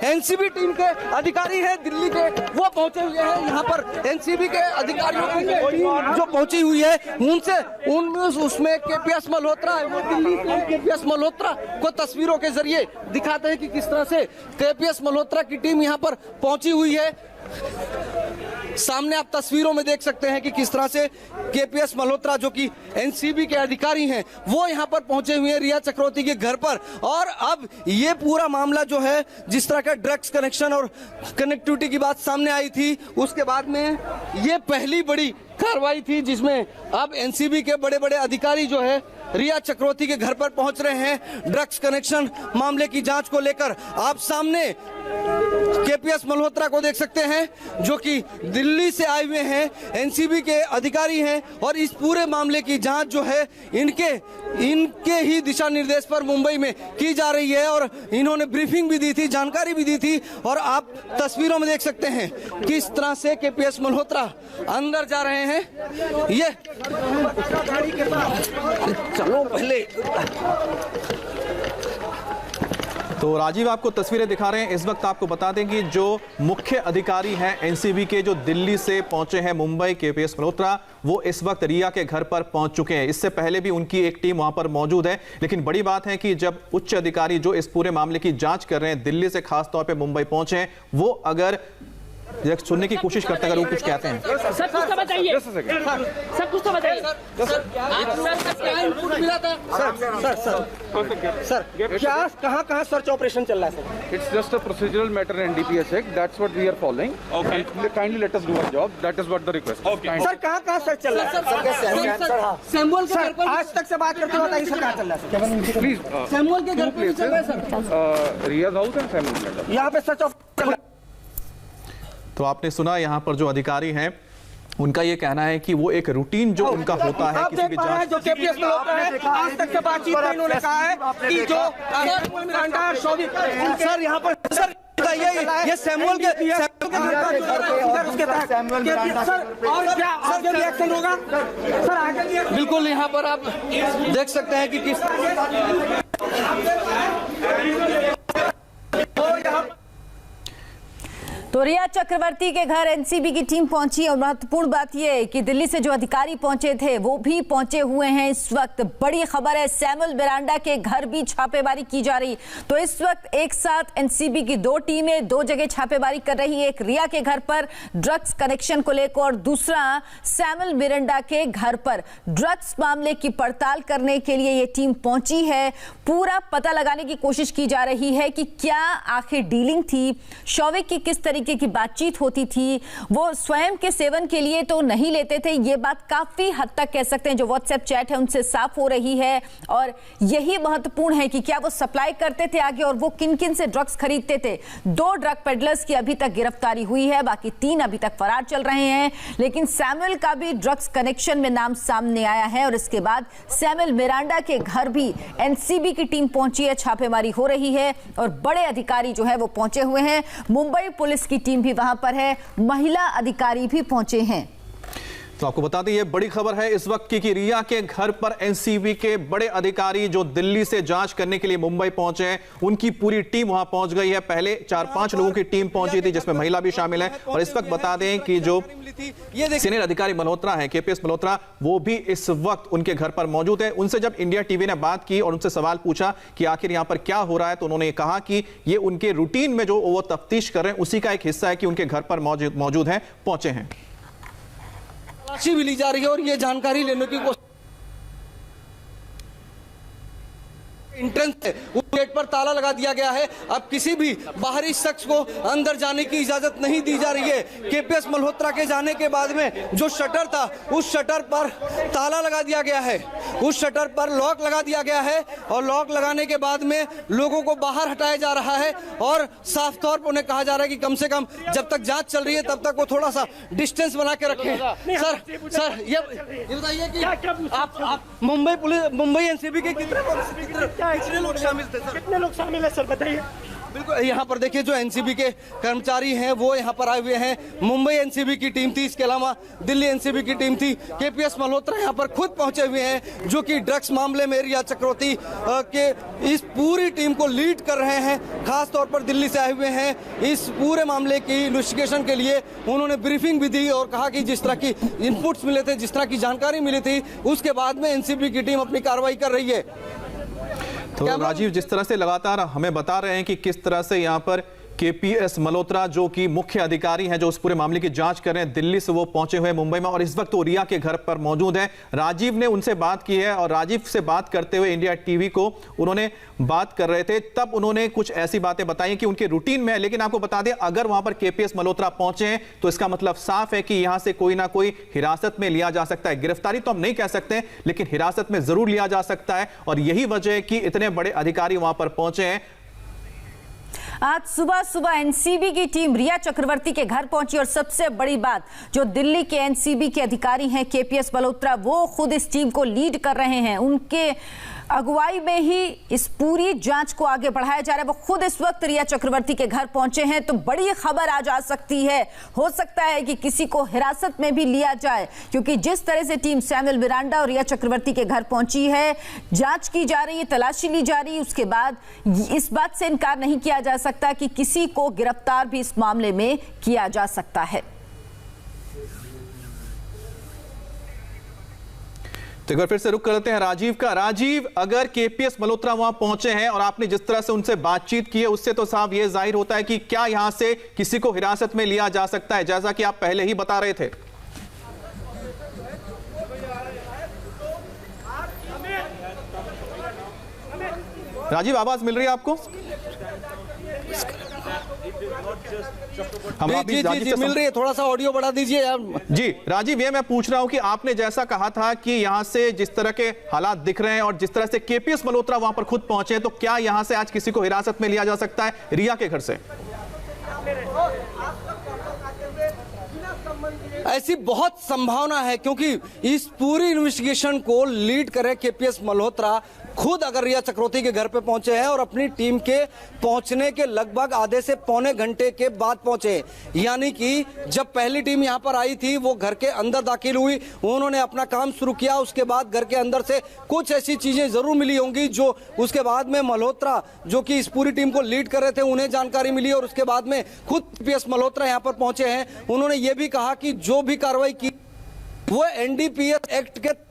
एनसीबी टीम के अधिकारी हैं दिल्ली के, वो पहुंचे हुए हैं यहाँ पर। एनसीबी के अधिकारियों की टीम जो पहुंची हुई है उसमें केपीएस मल्होत्रा है, वो दिल्ली केपीएस मल्होत्रा को तस्वीरों के जरिए दिखाते हैं कि किस तरह से केपीएस मल्होत्रा की टीम यहां पर पहुंची हुई है। सामने आप तस्वीरों में देख सकते हैं कि किस तरह से केपीएस मल्होत्रा जो कि एनसीबी के अधिकारी हैं वो यहां पर पहुंचे हुए हैं रिया चक्रवर्ती के घर पर। और अब ये पूरा मामला जो है, जिस तरह का ड्रग्स कनेक्शन और कनेक्टिविटी की बात सामने आई थी, उसके बाद में ये पहली बड़ी कार्रवाई थी जिसमें अब एनसीबी के बड़े बड़े अधिकारी जो है रिया चक्रवर्ती के घर पर पहुंच रहे हैं ड्रग्स कनेक्शन मामले की जांच को लेकर। आप सामने केपीएस मल्होत्रा को देख सकते हैं जो कि दिल्ली से आए हुए हैं, एनसीबी के अधिकारी हैं और इस पूरे मामले की जांच जो है इनके ही दिशा निर्देश पर मुंबई में की जा रही है और इन्होंने ब्रीफिंग भी दी थी, जानकारी भी दी थी। और आप तस्वीरों में देख सकते हैं किस तरह से केपीएस मल्होत्रा अंदर जा रहे हैं। ये चलो पहले तो राजीव आपको तस्वीरें दिखा रहे हैं। इस वक्त आपको बता दें कि जो मुख्य अधिकारी हैं एनसीबी के, जो दिल्ली से पहुंचे हैं मुंबई, केपीएस मल्होत्रा, वो इस वक्त रिया के घर पर पहुंच चुके हैं। इससे पहले भी उनकी एक टीम वहां पर मौजूद है। लेकिन बड़ी बात है कि जब उच्च अधिकारी जो इस पूरे मामले की जांच कर रहे हैं दिल्ली से खास तौर पर मुंबई पहुंचे हैं, वो अगर सुनने की कोशिश करते हैं, अगर वो कुछ कहते हैं। सर कुछ तो बताइए, सर कुछ तो बताइए। सर क्या कहाँ सर्च ऑपरेशन चल रहा है sir? It's just a procedural matter in NDPS Act. That's what we are following. Okay. And kindly let us do our job. That is what the request. Okay. Sir कहाँ search चल रहा है? Sir आज तक से बात करते बताइए सर कहाँ चल रहा है? Please. सैमुअल के घर पे चल रहा है sir? Riya's house and Samuel's. यहाँ पे सर्च ऑपरेशन। तो आपने सुना यहाँ पर जो अधिकारी हैं उनका ये कहना है कि वो एक रूटीन जो उनका होता है किसी भी जांच, जो केपीएस मल्होत्रा है, आज तक से बातचीत में इन्होंने कहा है कि जो सर यहाँ पर सर ये सैमुअल के सर और क्या आगे रिएक्शन होगा सर? आगे बिल्कुल यहाँ पर आप देख सकते हैं कि किस तो रिया चक्रवर्ती के घर एनसीबी की टीम पहुंची और महत्वपूर्ण बात यह है कि दिल्ली से जो अधिकारी पहुंचे थे वो भी पहुंचे हुए हैं। इस वक्त बड़ी खबर है, सैमुअल मिरांडा के घर भी छापेमारी की जा रही। तो इस वक्त एक साथ एनसीबी की दो टीमें दो जगह छापेमारी कर रही है, एक रिया के घर पर ड्रग्स कनेक्शन को लेकर और दूसरा सैमुअल मिरांडा के घर पर ड्रग्स मामले की पड़ताल करने के लिए ये टीम पहुंची है। पूरा पता लगाने की कोशिश की जा रही है कि क्या आखिर डीलिंग थी, शौविक की किस तरीके की बातचीत होती थी, वो स्वयं के सेवन के लिए तो नहीं लेते थे। ये बात काफी हद तक कह सकते हैं जो व्हाट्सएप चैट है उनसे साफ हो रही है और यही महत्वपूर्ण है कि क्या वो सप्लाई करते थे आगे और वो किन किन से ड्रग्स खरीदते थे। 2 ड्रग पेडलर्स की अभी तक गिरफ्तारी हुई है, बाकी 3 अभी तक फरार चल रहे हैं। लेकिन सैमुअल का भी ड्रग्स कनेक्शन में नाम सामने आया है और इसके बाद सैमुअल मिरांडा के घर भी एनसीबी की टीम पहुंची है, छापेमारी हो रही है और बड़े अधिकारी जो है वो पहुंचे हुए हैं। मुंबई पुलिस की टीम भी वहां पर है, महिला अधिकारी भी पहुंचे हैं। तो आपको बता दें ये बड़ी खबर है इस वक्त की कि रिया के घर पर एनसीबी के बड़े अधिकारी जो दिल्ली से जांच करने के लिए मुंबई पहुंचे हैं, उनकी पूरी टीम वहां पहुंच गई है। पहले 4-5 लोगों की टीम पहुंची थी जिसमें महिला भी शामिल है और इस वक्त बता दें कि जो सीनियर अधिकारी मल्होत्रा है, केपीएस मल्होत्रा, वो भी इस वक्त उनके घर पर मौजूद है। उनसे जब इंडिया टीवी ने बात की और उनसे सवाल पूछा कि आखिर यहां पर क्या हो रहा है, तो उन्होंने कहा कि ये उनके रूटीन में जो वो तफ्तीश कर रहे हैं उसी का एक हिस्सा है कि उनके घर पर मौजूद है, पहुंचे हैं। भी ली जा रही है और ये जानकारी लेने की कोशिश एंट्रेंस है, उस गेट पर ताला लगा दिया गया है। अब किसी भी बाहरी शख्स को अंदर जाने की इजाजत नहीं दी जा रही है। केपीएस मल्होत्रा के जाने के बाद में जो शटर था उस शटर पर ताला लगा दिया गया है, उस शटर पर लॉक लगा दिया गया है और लॉक लगाने के बाद में लोगों को बाहर हटाया जा रहा है और साफ तौर पर उन्हें कहा जा रहा है कि कम से कम जब तक जांच चल रही है तब तक वो थोड़ा सा डिस्टेंस बना के रखें। सर ये बताइए कि आप मुंबई एनसीबी के कितने लोग शामिल थे सर? कितने लोग शामिल है सर बताइए? बिल्कुल, यहाँ पर देखिए जो एनसीबी के कर्मचारी हैं वो यहाँ पर आए हुए हैं। मुंबई एनसीबी की टीम थी, इसके अलावा दिल्ली एनसीबी की टीम थी। केपीएस मल्होत्रा यहाँ पर खुद पहुंचे हुए हैं जो कि ड्रग्स मामले में रिया चक्रवर्ती के इस पूरी टीम को लीड कर रहे हैं। खास तौर पर दिल्ली से आए हुए हैं, इस पूरे मामले की इन्वेस्टिगेशन के लिए उन्होंने ब्रीफिंग भी दी और कहा कि जिस तरह की इनपुट्स मिले थे, जिस तरह की जानकारी मिली थी, उसके बाद में एनसीबी की टीम अपनी कार्रवाई कर रही है। तो राजीव, जिस तरह से लगातार हमें बता रहे हैं कि किस तरह से यहाँ पर केपीएस मल्होत्रा जो कि मुख्य अधिकारी हैं जो उस पूरे मामले की जांच कर रहे हैं, दिल्ली से वो पहुंचे हुए मुंबई में और इस वक्त वो रिया के घर पर मौजूद है। राजीव ने उनसे बात की है और राजीव से बात करते हुए इंडिया टीवी को उन्होंने बात कर रहे थे, तब उन्होंने कुछ ऐसी बातें बताई कि उनके रूटीन में है। लेकिन आपको बता दें, अगर वहां पर केपीएस मल्होत्रा पहुंचे हैं तो इसका मतलब साफ है कि यहां से कोई ना कोई हिरासत में लिया जा सकता है। गिरफ्तारी तो हम नहीं कह सकते, लेकिन हिरासत में जरूर लिया जा सकता है और यही वजह है कि इतने बड़े अधिकारी वहां पर पहुंचे हैं। आज सुबह एनसीबी की टीम रिया चक्रवर्ती के घर पहुंची और सबसे बड़ी बात, जो दिल्ली के एनसीबी के अधिकारी हैं केपीएस मल्होत्रा, वो खुद इस टीम को लीड कर रहे हैं। उनके अगुवाई में ही इस पूरी जांच को आगे बढ़ाया जा रहा है। वो खुद इस वक्त रिया चक्रवर्ती के घर पहुंचे हैं, तो बड़ी खबर आ जा सकती है। हो सकता है कि किसी को हिरासत में भी लिया जाए, क्योंकि जिस तरह से टीम सैमुअल मिरांडा और रिया चक्रवर्ती के घर पहुंची है, जांच की जा रही है, तलाशी ली जा रही है, उसके बाद इस बात से इनकार नहीं किया जा सकता कि किसी को गिरफ्तार भी इस मामले में किया जा सकता है। तो एक बार फिर से रुक करते हैं राजीव का। राजीव, अगर केपीएस मल्होत्रा वहां पहुंचे हैं और आपने जिस तरह से उनसे बातचीत की है, उससे तो साफ ये जाहिर होता है कि क्या यहां से किसी को हिरासत में लिया जा सकता है, जैसा कि आप पहले ही बता रहे थे। राजीव, आवाज मिल रही है आपको? जी मिल रही है, थोड़ा सा ऑडियो बढ़ा दीजिए यार। जी राजीव, ये मैं पूछ रहा हूं कि आपने जैसा कहा था कि यहां से जिस तरह के हालात दिख रहे हैं और जिस तरह से केपीएस मल्होत्रा वहां पर खुद पहुंचे हैं, तो क्या यहां से आज किसी को हिरासत में लिया जा सकता है रिया के घर से? ऐसी बहुत संभावना है, क्योंकि इस पूरी इन्वेस्टिगेशन को लीड करे केपीएस मल्होत्रा खुद अगर रिया चक्रवर्ती के घर पे पहुंचे हैं और अपनी टीम के पहुंचने के लगभग आधे से पौने घंटे के बाद पहुंचे, यानी कि जब पहली टीम यहां पर आई थी वो घर के अंदर दाखिल हुई, उन्होंने अपना काम शुरू किया, उसके बाद घर के अंदर से कुछ ऐसी चीजें जरूर मिली होंगी जो उसके बाद में मल्होत्रा जो कि इस पूरी टीम को लीड कर रहे थे उन्हें जानकारी मिली और उसके बाद में खुद केपीएस मल्होत्रा यहां पर पहुंचे हैं। उन्होंने ये भी कहा कि जो भी कार्रवाई की वो एनडीपीएस एक्ट के।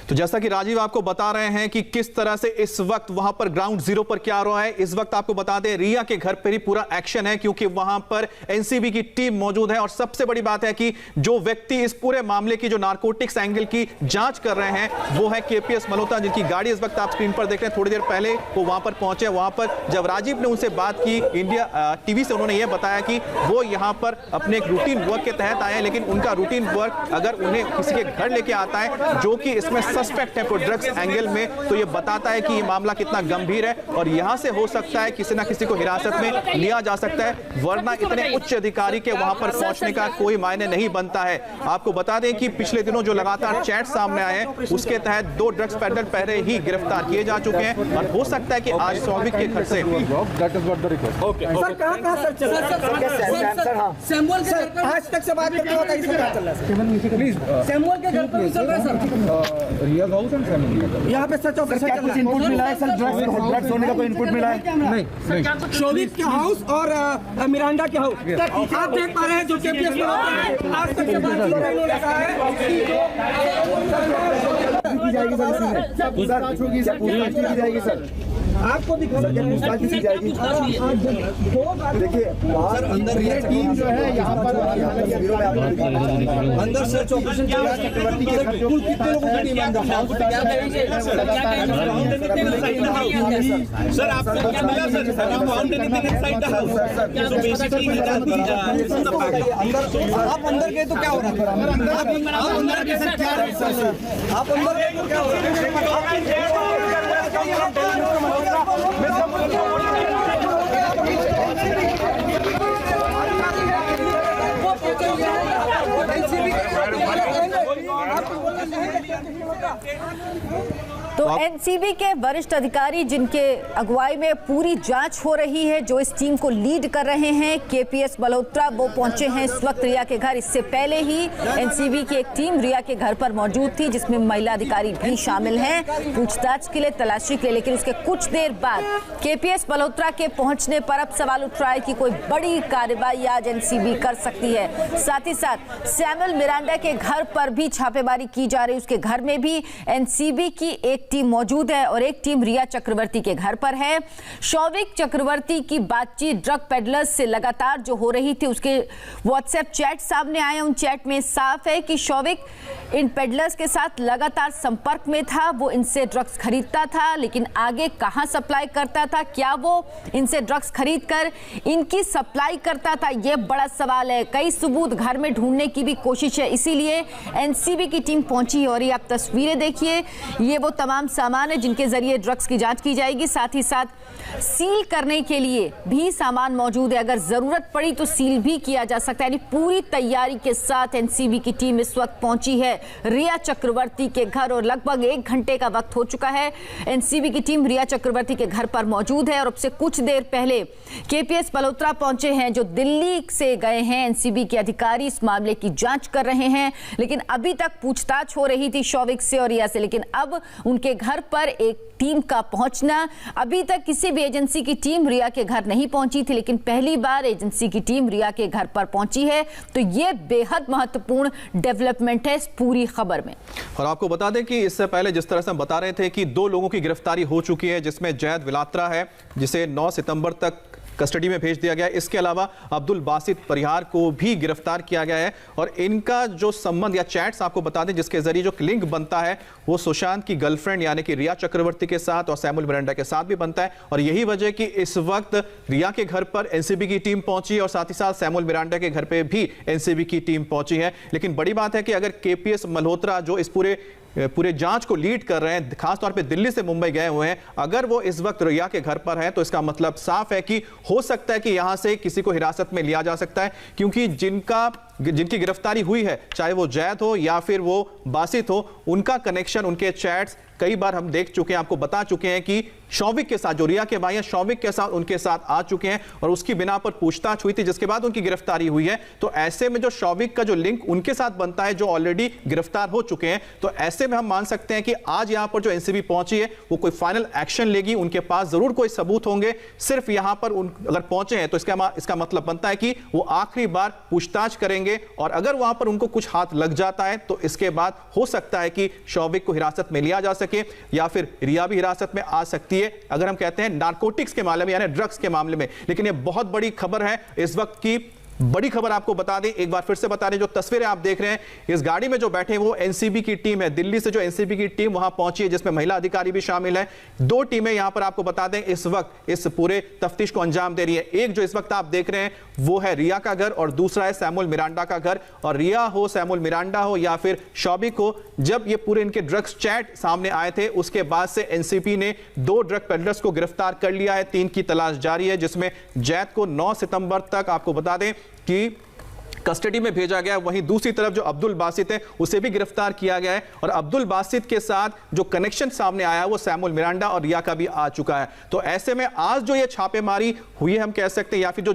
तो जैसा कि राजीव आपको बता रहे हैं कि किस तरह से इस वक्त वहां पर ग्राउंड जीरो पर क्या हो रहा है, इस वक्त आपको बता दें रिया के घर पर ही पूरा एक्शन है, क्योंकि वहां पर एनसीबी की टीम मौजूद है। और सबसे बड़ी बात है कि जो व्यक्ति इस पूरे मामले की जो नारकोटिक्स एंगल की जांच कर रहे हैं वो है केपीएस मल्होत्रा, जिनकी गाड़ी इस वक्त आप स्क्रीन पर देख रहे हैं। थोड़ी देर पहले वो वहां पर पहुंचे। वहां पर जब राजीव ने उनसे बात की इंडिया टीवी से, उन्होंने यह बताया कि वो यहां पर अपने एक रूटीन वर्क के तहत आए हैं, लेकिन उनका रूटीन वर्क अगर उन्हें किसी के घर लेके आता है जो कि इसमें सस्पेक्ट है कोई ड्रग्स एंगल में, तो ये बताता है कि ये मामला कितना गंभीर है और यहां से हो सकता है किसी ना किसी को हिरासत में लिया जा सकता है, वरना इतने उच्च अधिकारी के वहां पर पहुंचने का कोई मायने नहीं बनता है। आपको बता दें कि पिछले दिनों जो लगातार चैट सामने आए हैं उसके तहत 2 ड्रग्स पेडलर पहले ही गिरफ्तार किए जा चुके हैं और हो सकता है कि आज सौविक के घर से आज तक से बात करते हो यहाँ पे सच ऑपरेशन कुछ इनपुट मिला है सर? ड्रग्स होने का कोई इनपुट मिला है? नहीं। शोभित के हाउस और मिरांडा के हाउस आप देख पा रहे हैं जो केपीएस में आज तक से बात की जाएगी सर, आपको दिखाना की जाएगी। देखिए अंदर ये टीम जो है यहाँ पर अंदर सर्च ऑपरेशन कुल कितने लोगों की टीम अंदर सर आपको क्या मिला सर? आप अंदर गए तो क्या हो रहा है? आप अंदर गए सर क्या आप अंदर गए तो क्या हो रहा है? तो एनसीबी के वरिष्ठ अधिकारी जिनके अगुवाई में पूरी जांच हो रही है, जो इस टीम को लीड कर रहे हैं केपीएस मल्होत्रा, वो पहुंचे हैं इस वक्त रिया के घर। इससे पहले ही एनसीबी की एक टीम रिया के घर पर मौजूद थी, जिसमें महिला अधिकारी भी शामिल हैं पूछताछ के लिए, तलाशी के लिए। लेकिन उसके कुछ देर बाद केपीएस मल्होत्रा के पहुंचने पर अब सवाल उठ रहा है कि कोई बड़ी कार्रवाई आज एनसीबी कर सकती है। साथ ही साथ सैमुअल मिरांडा के घर पर भी छापेमारी की जा रही है। उसके घर में भी एनसीबी की एक एक टीम मौजूद है और एक टीम रिया चक्रवर्ती के घर पर है। शौविक चक्रवर्ती की बातचीत ड्रग पेडलर्स से लगातार जो हो रही थी, उसके व्हाट्सएप चैट सामने आए। उन चैट में साफ है कि शौविक इन पेडलर्स के साथ लगातार संपर्क में था, वो इनसे ड्रग्स खरीदता था, लेकिन आगे कहां सप्लाई करता था, क्या वो इनसे ड्रग्स खरीदकर इनकी सप्लाई करता था, यह बड़ा सवाल है। कई सबूत घर में ढूंढने की भी कोशिश है, इसीलिए एनसीबी की टीम पहुंची। और ये आप तस्वीरें देखिए, ये वो तमाम सामान है जिनके जरिए ड्रग्स की जांच की जाएगी। साथ ही साथ सील करने के लिए भी सामान मौजूद है, अगर जरूरत पड़ी तो सील भी किया जा सकता है। यानी पूरी तैयारी के साथ एनसीबी की टीम इस वक्त पहुंची है रिया चक्रवर्ती के घर और लगभग 1 घंटे का वक्त हो चुका है। एनसीबी की टीम रिया चक्रवर्ती के घर पर मौजूद है और अब से कुछ देर पहले केपीएस मल्होत्रा पहुंचे हैं, जो दिल्ली से गए हैं। एनसीबी के अधिकारी इस मामले की जांच कर रहे हैं, लेकिन अभी तक पूछताछ हो रही थी शौविक से और रिया से, लेकिन अब उनके घर पर एक टीम का पहुंचना, अभी तक किसी भी एजेंसी की टीम रिया के घर नहीं पहुंची थी, लेकिन पहली बार एजेंसी की टीम रिया के घर पर पहुंची है। तो यह बेहद महत्वपूर्ण डेवलपमेंट है इस पूरी खबर में। और आपको बता दें कि इससे पहले जिस तरह से हम बता रहे थे कि 2 लोगों की गिरफ्तारी हो चुकी है, जिसमें जैद विलात्रा है, जिसे 9 सितंबर तक कस्टडी में भेज दिया गया है। इसके अलावा अब्दुल बासित परिहार को भी गिरफ्तार किया गया है और इनका जो संबंध या चैट्स आपको बता दें जिसके जरिए जो लिंक बनता है वो सुशांत की गर्लफ्रेंड यानी कि रिया चक्रवर्ती के साथ और सैमुअल मिरांडा के साथ भी बनता है। और यही वजह कि इस वक्त रिया के घर पर एनसीबी की टीम पहुंची और साथ ही साथ सैमुअल मिरांडा के घर पे भी एनसीबी की टीम पहुंची है। लेकिन बड़ी बात है कि अगर केपीएस मल्होत्रा जो इस पूरे जांच को लीड कर रहे हैं, खासतौर पे दिल्ली से मुंबई गए हुए हैं, अगर वो इस वक्त रिया के घर पर हैं तो इसका मतलब साफ है कि हो सकता है कि यहां से किसी को हिरासत में लिया जा सकता है, क्योंकि जिनकी गिरफ्तारी हुई है, चाहे वो जैद हो या फिर वो बासित हो, उनका कनेक्शन, उनके चैट्स कई बार हम देख चुके हैं, आपको बता चुके हैं कि शौविक के साथ, जो रिया के भाई हैं, शौविक के साथ उनके साथ आ चुके हैं और उसकी बिना पर पूछताछ हुई थी, जिसके बाद उनकी गिरफ्तारी हुई है। तो ऐसे में जो शौविक का जो लिंक उनके साथ बनता है, जो ऑलरेडी गिरफ्तार हो चुके हैं, तो ऐसे में हम मान सकते हैं कि आज यहां पर जो एनसीबी पहुंची है वो कोई फाइनल एक्शन लेगी। उनके पास जरूर कोई सबूत होंगे, सिर्फ यहां पर अगर पहुंचे हैं तो इसका मतलब बनता है कि वो आखिरी बार पूछताछ करेंगे और अगर वहां पर उनको कुछ हाथ लग जाता है तो इसके बाद हो सकता है कि शौविक को हिरासत में लिया जा सके या फिर रिया भी हिरासत में आ सकती है, अगर हम कहते हैं नारकोटिक्स के मामले में यानी ड्रग्स के मामले में। लेकिन यह बहुत बड़ी खबर है इस वक्त की। बड़ी खबर आपको बता दें, एक बार फिर से बता दें, जो तस्वीरें आप देख रहे हैं, इस गाड़ी में जो बैठे हैं वो एनसीबी की टीम है। दिल्ली से जो एनसीबी की टीम वहां पहुंची है, जिसमें महिला अधिकारी भी शामिल है। 2 टीमें यहां पर आपको बता दें इस वक्त इस पूरे तफ्तीश को अंजाम दे रही है। एक जो इस वक्त आप देख रहे हैं वो है रिया का घर और दूसरा है सैमुअल मिरांडा का घर। और रिया हो, सैमुअल मिरांडा हो या फिर शौविक हो, जब ये पूरे इनके ड्रग्स चैट सामने आए थे उसके बाद से एनसीबी ने 2 ड्रग पेडलर्स को गिरफ्तार कर लिया है। 3 की तलाश जारी है, जिसमें जैद को 9 सितंबर तक आपको बता दें कि कस्टडी में भेजा गया। वहीं दूसरी तरफ जो अब्दुल बासित है उसे भी गिरफ्तार किया गया है और अब्दुल बासित के साथ जो कनेक्शन सामने आया है वो सैमुअल मिरांडा और रिया का भी आ चुका है। तो ऐसे में आज जो ये छापेमारी हुई है हम कह सकते हैं या फिर जो